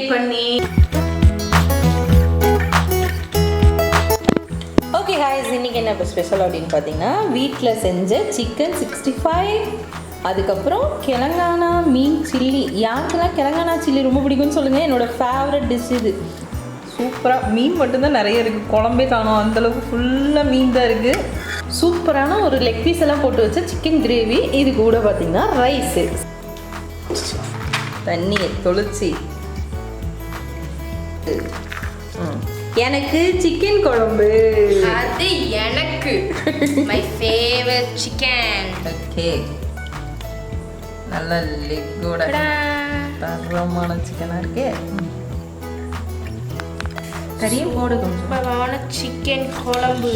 Create பண்ணி. Okay guys, இன்னைக்கு என்ன ஸ்பெஷல் அப்படின்னு பார்த்தீங்கன்னா வீட்டில் செஞ்ச சிக்கன் 65, அதுக்கப்புறம் தெலுங்கானா மீன் சில்லி. யாருக்கெல்லாம் தெலுங்கானா சில்லி ரொம்ப பிடிக்கும்னு சொல்லுங்கள். என்னோடய ஃபேவரட் டிஷ் இது. சூப்பராக மீன் மட்டும்தான் நிறைய இருக்குது, குழம்பே காணும், அந்தளவுக்கு ஃபுல்லாக மீன் தான் இருக்குது. சூப்பரான ஒரு லெக் பீஸ் எல்லாம் போட்டு வச்ச சிக்கன் கிரேவி. இது கூட பார்த்தீங்கன்னா ரைஸு, தண்ணியை தொளிச்சு எனக்கு சிக்கன் குழம்பு. அது எனக்கு மை ஃபேவரட் சிக்கன். ஓகே, நல்ல லெக்கோட தரமான சிக்கனாக இருக்கு. கறியும் போடு கொஞ்சம். சிக்கன் குழம்பு.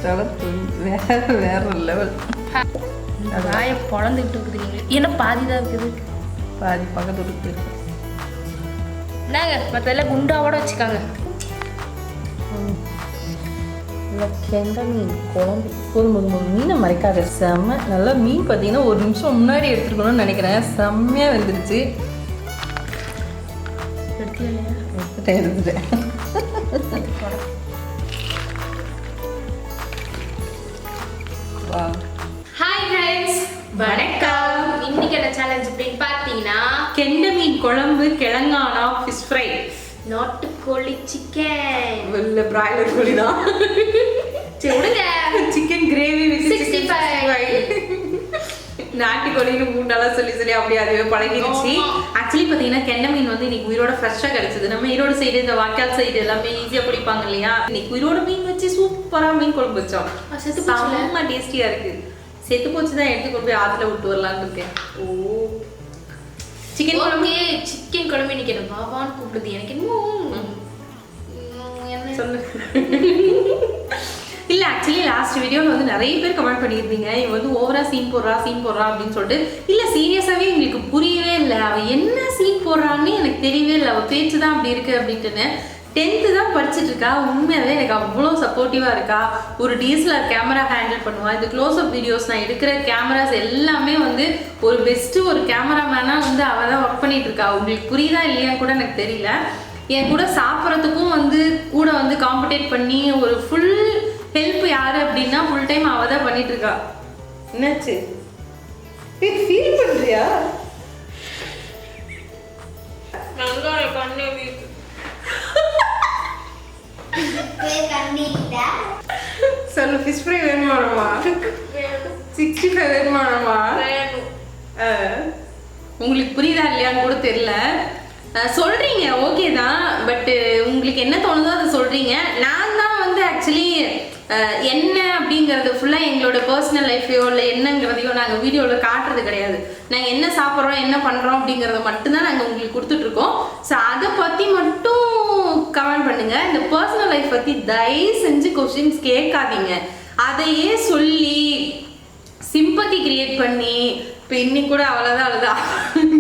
தலை வேற லெவல். வாயை பொழந்துக்கிட்டு இருக்குது. என்ன பாதி தான் இருக்குது, பாதி பக்கத்து இருக்கு. என்னங்க மற்ற எல்லாம் குண்டாவோட வச்சுக்காங்க. கெண்டை மீன் குழம்பு போதும். மீனை மறைக்காத, செம்ம நல்லா மீன். பார்த்தீங்கன்னா ஒரு நிமிஷம் முன்னாடி எடுத்துருக்கணும்னு நினைக்கிறேன். செம்மையாக வெந்துருச்சு. எடுத்துட்டேன். ஹாய் ஃப்ரெண்ட்ஸ், வணக்கம். இன்னைக்கு என்ன சேலஞ்ச் அப்படின்னு பார்த்தீங்கன்னா கெண்டை மீன் குழம்பு, தெலுங்கானா ஃபிஷ் ஃப்ரை, நாட்டுக்கோழி சிக்கன். இல்லை பிராய்லர் கோழி தான். சரி விடுங்க. Chicken gravy with 65. நாட்டுக்கோழின்னு 3 நாளா சொல்லி அப்படியே அதுவே பழகிடுச்சு. ஆக்சுவலி பார்த்தீங்கன்னா கெண்டை மீன் வந்து இன்னைக்கு உயிரோட ஃப்ரெஷ்ஷாக கிடைச்சது. நம்ம ஈரோடு சைடு, இந்த வாய்க்கால் சைடு எல்லாமே ஈஸியாக பிடிப்பாங்க இல்லையா. இன்னைக்கு உயிரோட மீன் வச்சு சூப்பராக மீன் குழம்பு வச்சோம். செம்ம டேஸ்டியாக இருக்கு. செத்து போச்சு தான் எடுத்து கொண்டு போய் ஆற்றுல விட்டு வரலான்னு இருக்கேன். ஓ, சிக்கன் குழம்பு. சிக்கன் குழம்பு இன்னைக்கு என்ன பாபான்னு கூப்பிடுது. எனக்கு என்ன சொல்லு. இல்லை, ஆக்சுவலி லாஸ்ட் வீடியோவில் வந்து நிறைய பேர் கமெண்ட் பண்ணியிருந்தீங்க, இவன் வந்து ஓவரா சீன் போடுறா அப்படின்னு சொல்லிட்டு. இல்லை, சீரியஸாகவே எங்களுக்கு புரியவே இல்லை. அவள் என்ன சீன் போடுறான்னு எனக்கு தெரியவே இல்லை. அவள் பேச்சு தான் அப்படி இருக்கு அப்படின்ட்டுன்னு. 10th தான் படிச்சுட்டு இருக்கா. உண்மையாகவே எனக்கு அவ்வளோ சப்போர்ட்டிவாக இருக்கா. ஒரு DSLR கேமரா ஹேண்டில் பண்ணுவாள். இந்த க்ளோஸ்அப் வீடியோஸ் நான் எடுக்கிற கேமராஸ் எல்லாமே வந்து ஒரு பெஸ்ட்டு ஒரு கேமராமேனாக வந்து அவள் தான் ஒர்க் பண்ணிட்டு இருக்கா. உங்களுக்கு புரியுதா இல்லையான்னு கூட எனக்கு தெரியல. என் கூட சாப்பிட்றதுக்கும் வந்து கூட வந்து காம்படேட் பண்ணி ஒரு ஃபுல் ஹெல்ப் யாரு அப்படின்னா ஃபுல் டைம் அவ தான் பண்ணிட்டு இருக்கா. என்னாச்சு, ஃபீல் பண்றியா? சொல்லு, ஃபிஷ் ஃப்ரை வேணுமானமா? 65 வேணுமானமா? உங்களுக்கு புரியுதா இல்லையான்னு கூட தெரியல. சொல்றீங்க ஓகே தான், பட் உங்களுக்கு என்ன தோணுதோ அதை சொல்றீங்க. நான் தான் வந்து ஆக்சுவலி என்ன அப்படிங்கிறது ஃபுல்லாக எங்களோட பர்சனல் லைஃப்பையோ இல்லை என்னங்கிறதையோ நாங்கள் வீடியோவில் காட்டுறது கிடையாது. நாங்கள் என்ன சாப்பிட்றோம், என்ன பண்ணுறோம் அப்படிங்கிறத மட்டும்தான் நாங்கள் உங்களுக்கு கொடுத்துட்ருக்கோம். ஸோ அதை பற்றி மட்டும் கமெண்ட் பண்ணுங்கள். இந்த பர்சனல் லைஃப் பற்றி தயவு செஞ்சு கொஸ்டின்ஸ் கேட்காதீங்க. அதையே சொல்லி சிம்பத்தி கிரியேட் பண்ணி, இப்போ இன்னைக்கு கூட அவ்வளோதான் அழுதா.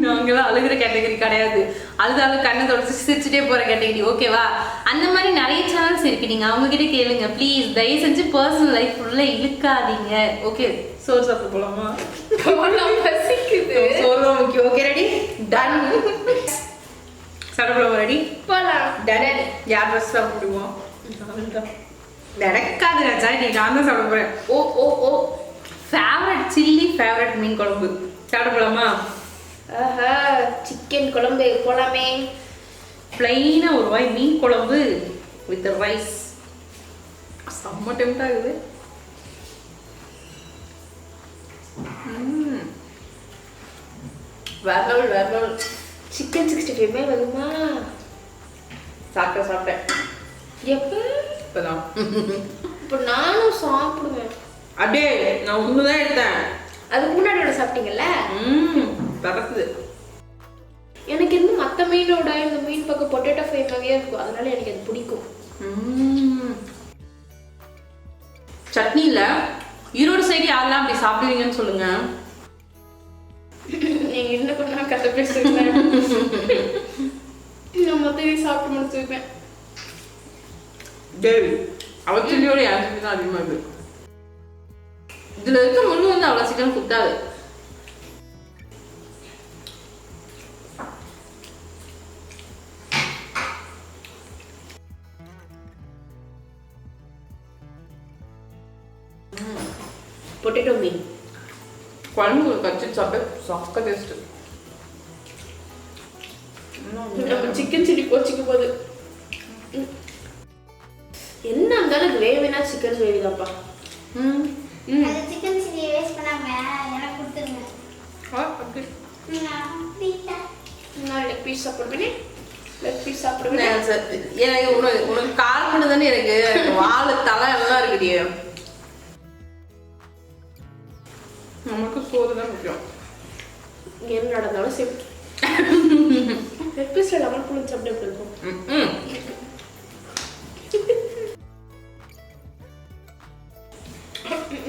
நாங்களாம் அழுகிற கேட்டகரி கிடையாது. அழுதாலும் கண்ணை தொடச்சி சிரிச்சுட்டே போகிற கேட்டகரி, ஓகேவா? அந்த மாதிரி நிறைய சேனல்ஸ் இருக்கு, நீங்கள் அவங்ககிட்ட கேளுங்க ப்ளீஸ். தயவு செஞ்சு பர்சனல் லைஃப் ஃபுல்லாக இழுக்காதீங்க. ஓகே, சோறு சாப்பிட போகலாமா? சோறு தான் முக்கியம். Okay, ready, done. சாப்பிட போகலாமா? ரெடி, போகலாம். டன். யார் ட்ரெஸ் சாப்பிடுவோம்? நடக்காது ராஜா, நீ நான் தான் சாப்பிட போகிறேன். ஓ ஓ ஓ, ஃபேவரட் சில்லி, ஃபேவரட் மீன் குழம்பு. சாப்பிட போகலாமா? ஆஹா, சிக்கன் குழம்பு போலாமே. பிளைனா ஒரு வாய் மீன் குழம்பு வித் ரைஸ். செம்ம டெம்ட் ஆகுது. வேற லெவல். சிக்கன் 65 வருமா? சாப்பிட்டேன். எப்போ? இப்போதான். இப்போ நானும் சாப்பிடுவேன். அப்படியே நான் ஒண்ணுதான் எடுத்தேன். அதுக்கு முன்னாடி சாப்பிட்டீங்கல்ல? பறக்குது. எனக்கு இன்னும் மற்ற மீனோட இந்த மீன் பக்கம் பொட்டேட்டோ ஃப்ரை மாதிரியே இருக்கும், அதனால எனக்கு அது பிடிக்கும். சட்னி இல்லை, ஈரோடு சைடு யாரெல்லாம் அப்படி சாப்பிடுவீங்கன்னு சொல்லுங்க. நீங்க இன்னும் கொஞ்ச நாள் கதை பேசுறேன். நான் மொத்தம் சாப்பிட்டு முடிச்சிருப்பேன். அவள் சில்லியோட என் சில்லி தான் அதிகமாக இருக்குது. இதில் இருக்க முள்ளு வந்து அவ்வளோ சீக்கிரம் குத்தாது. பொட்டேட்டோ மீன் குழம்பு கச்சி சாப்பிட்டு சாக்க டேஸ்ட்டு. நம்ம சிக்கன் சில்லி கோச்சிக்கும் போது என்ன இருந்தாலும் கிரேவினா சிக்கன் கிரேவி தான்ப்பா. சிக்கன் சில்லி வேஸ்ட் பண்ணாம எனக்கு கொடுத்துருங்க. அப்படி நான் லெக் பீஸ் சாப்பிடுவேன். லெக் பீஸ் சாப்பிடுவேன். எனக்கு உனக்கு கால் பண்ணு தானே எனக்கு வாழை தலை எல்லாம் இருக்குடியே. நமக்கு சோறு தான் முக்கியம். என்ன நடந்தாலும் சரி. லெக் பீஸ்ல லெமன் புளிஞ்சு சாப்பிட்டு எப்படி இருக்கும்?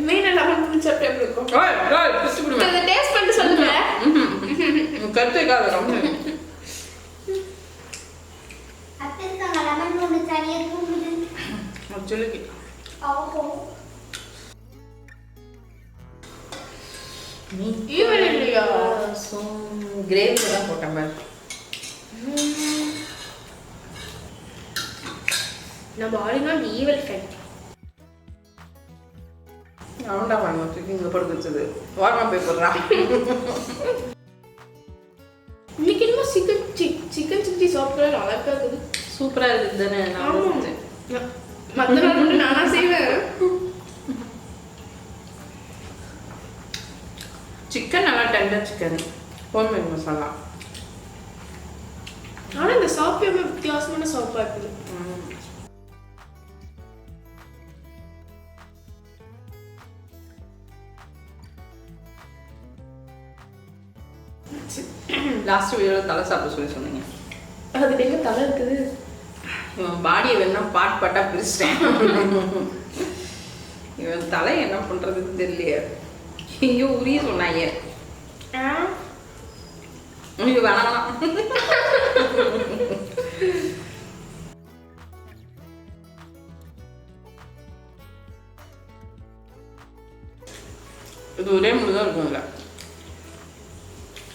மீன் லெமன் புளிஞ்சு சாப்பிட்டு எப்படி இருக்கும்? அதை டேஸ்ட் பண்ணி சொல்லுங்க. கற்றுக்காத அத்திருக்காங்க லெமன் ஒன்று தனியாக தூங்குது. சொல்லிக்கு ஓஹோ ஈவன் இல்லையா? கிரேவி தான் போட்டேன் பாரு. நம்ம ஆளுங்க ஈவல் ஃபேன். அவன்டா வாங்க தூக்கி இங்கே படுக்க வச்சது ஓரமாக போய் போடுறான். இன்னைக்கு என்னமோ சிக்கன் சில்லி சாப்பிட்றது அழகா இருக்குது. சூப்பராக இருக்குது தானே. நான் செஞ்சேன். மற்ற நாள் மட்டும் நானா செய்வேன். சிக்கன் நல்லா டெண்டர் சிக்கன் ஹோம்மேட் மசாலா. ஆனால் இந்த சாப்பியமே வித்தியாசமான சாப்பாக இருக்குது. லாஸ்ட் வீடியோவில் தலை சாப்பிட சொல்லி சொன்னீங்க. அது எங்கே தலை இருக்குது? இவன் பாடியை வேணா பாட் பாட்டாக பிரிச்சிட்டேன். இவன் தலை என்ன பண்ணுறதுன்னு தெரியலையே. ஐயோ உரிய சொன்னாங்க. உனக்கு வேணாம். இது ஒரே முழுதான் இருக்கும். இல்லை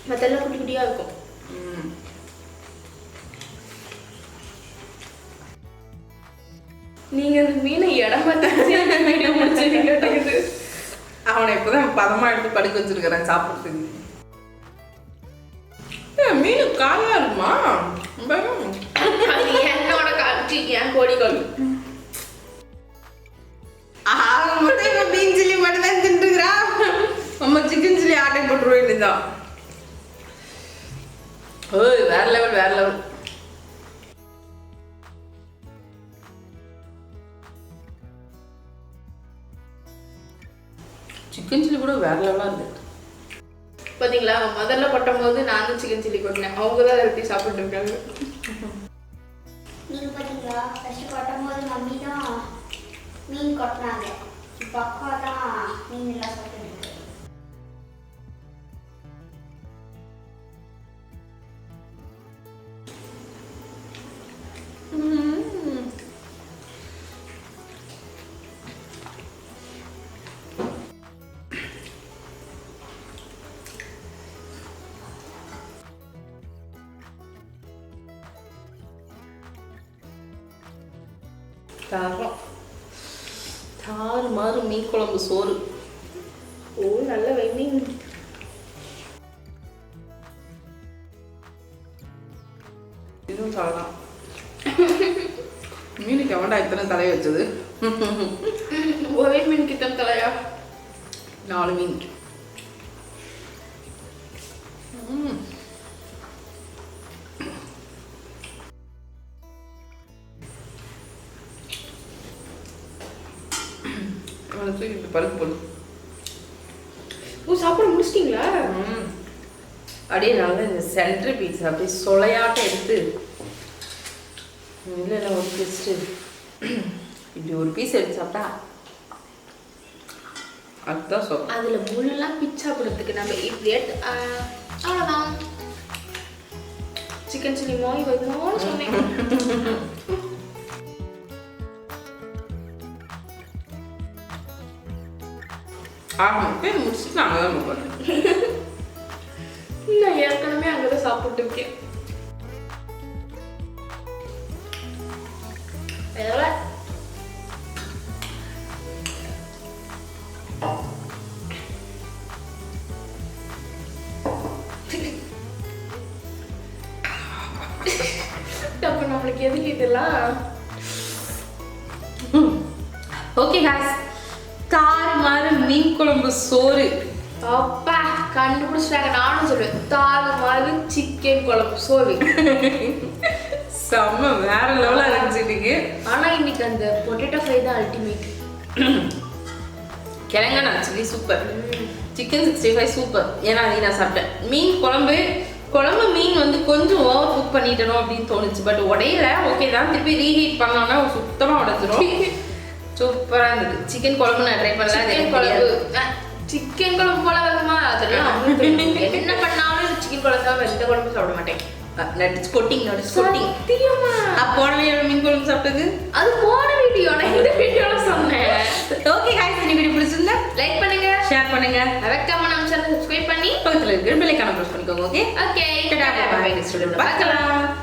மற்றெல்லாம் குட்டி குட்டியாக இருக்கும். நீங்க அந்த மீனை இடமா முடிச்சு அவனை இப்போதான் பதமா எடுத்து படுக்க வச்சிருக்கிறேன் சாப்பிட்றதுக்கு. மீன் காயா இருக்குமா? அது என்னோட காட்சி என் கோடி கால். மட்டும் இப்போ மீன் சில்லி மட்டும் தான் தின்ட்டுக்கிறா. நம்ம சிக்கன் சில்லி ஆர்டர் போட்டுருவோம். இல்லைதான் ஓய் வேற லெவல் வேற லெவல். சிக்கன் சில்லி கூட வேற லெவலாக இருக்குது. பார்த்தீங்களா, முதல்ல பட்டும் போது நானும் சிக்கன் சில்லி கொட்டினேன். அவங்க தான் அதை எப்படி சாப்பிட்டு இருக்காங்க. நீங்கள் பார்த்தீங்களா, ஃபஸ்ட்டு கொட்டும் போது மம்மி தான் மீன் கொட்டினாங்க. இப்போ அக்கா தான் மீன் எல்லாம் சாப்பிட்டு. தரம் தாறு மாறு மீன் குழம்பு சோறு. ஓ நல்ல வைமீன். இதுவும் சொல்லலாம். மீனுக்கு எவன்டா இத்தனை தலையை வச்சது? ஒரே மீனுக்கு இத்தனை தலையா? 4 மீன். தூக்கி பருப்பு போடு. ஓ சாப்பிட முடிச்சிட்டிங்களா? அப்படியே நல்லா இந்த சென்ட்ரு பீஸ் அப்படியே சொலையாட்டம் எடுத்து இல்லை ஒரு பீஸ்ட்டு இப்படி ஒரு பீஸ் எடுத்து சாப்பிட்டா அதுதான் சொல்ல. அதில் முள்ளெல்லாம் பிச்சா கொடுத்துக்கு நம்ம இப்படி எடுத்து அவ்வளோதான். சிக்கன் சில்லி மோய் வைக்கணும்னு சொன்னேன். முடிச்சுட்டு நாங்கள் தான் போகிறோம். நான் ஏற்கனவே அங்கதான் சாப்பிட்டு இருக்கேன். அப்ப நம்மளுக்கு எதுக்கு இதெல்லாம்? ஓகே guys, தாறுமாறு மீன் குழம்பு சோறு. அப்பா கண்டுபிடிச்சிட்டாங்க. நானும் சொல்லுவேன் தாறுமாறு சிக்கன் குழம்பு சோறு. செம்ம வேற லெவலாக இருந்துச்சுட்டீங்க. ஆனா இன்னைக்கு அந்த பொட்டேட்டோ ஃப்ரை தான் அல்டிமேட். கிழங்கன் ஆக்சுவலி சூப்பர். Chicken 65 super. ஏன்னா அதையும் நான் சாப்பிட்டேன். மீன் குழம்பு மீன் வந்து கொஞ்சம் ஓவர் குக் பண்ணிட்டணும் அப்படின்னு தோணுச்சு. பட் உடையில ஓகே தான். திருப்பி ரீஹீட் பண்ணோன்னா சுத்தமாக உடைச்சிரும். சூப்பராக இருந்தது. சிக்கன் குழம்பு நான் ட்ரை பண்ணலாம். சிக்கன் குழம்பு போல வருமா? அதெல்லாம் என்ன பண்ணாலும் சிக்கன் குழம்பு தான். எந்த குழம்பு சாப்பிட மாட்டேன். நடிச்சு கொட்டிங் போன மீன் குழம்பு சாப்பிட்டது அது போன வீடியோ. நான் இந்த வீடியோல சொன்னேன். ஓகே गाइस, இந்த வீடியோ பிடிச்சிருந்தா லைக் பண்ணுங்க, ஷேர் பண்ணுங்க, மறக்காம நம்ம சேனலை சப்ஸ்கிரைப் பண்ணி பக்கத்துல இருக்கிற பெல் ஐகானை பிரஸ் பண்ணிக்கோங்க. Okay okay tata bye bye. Next வீடியோல பார்க்கலாம்.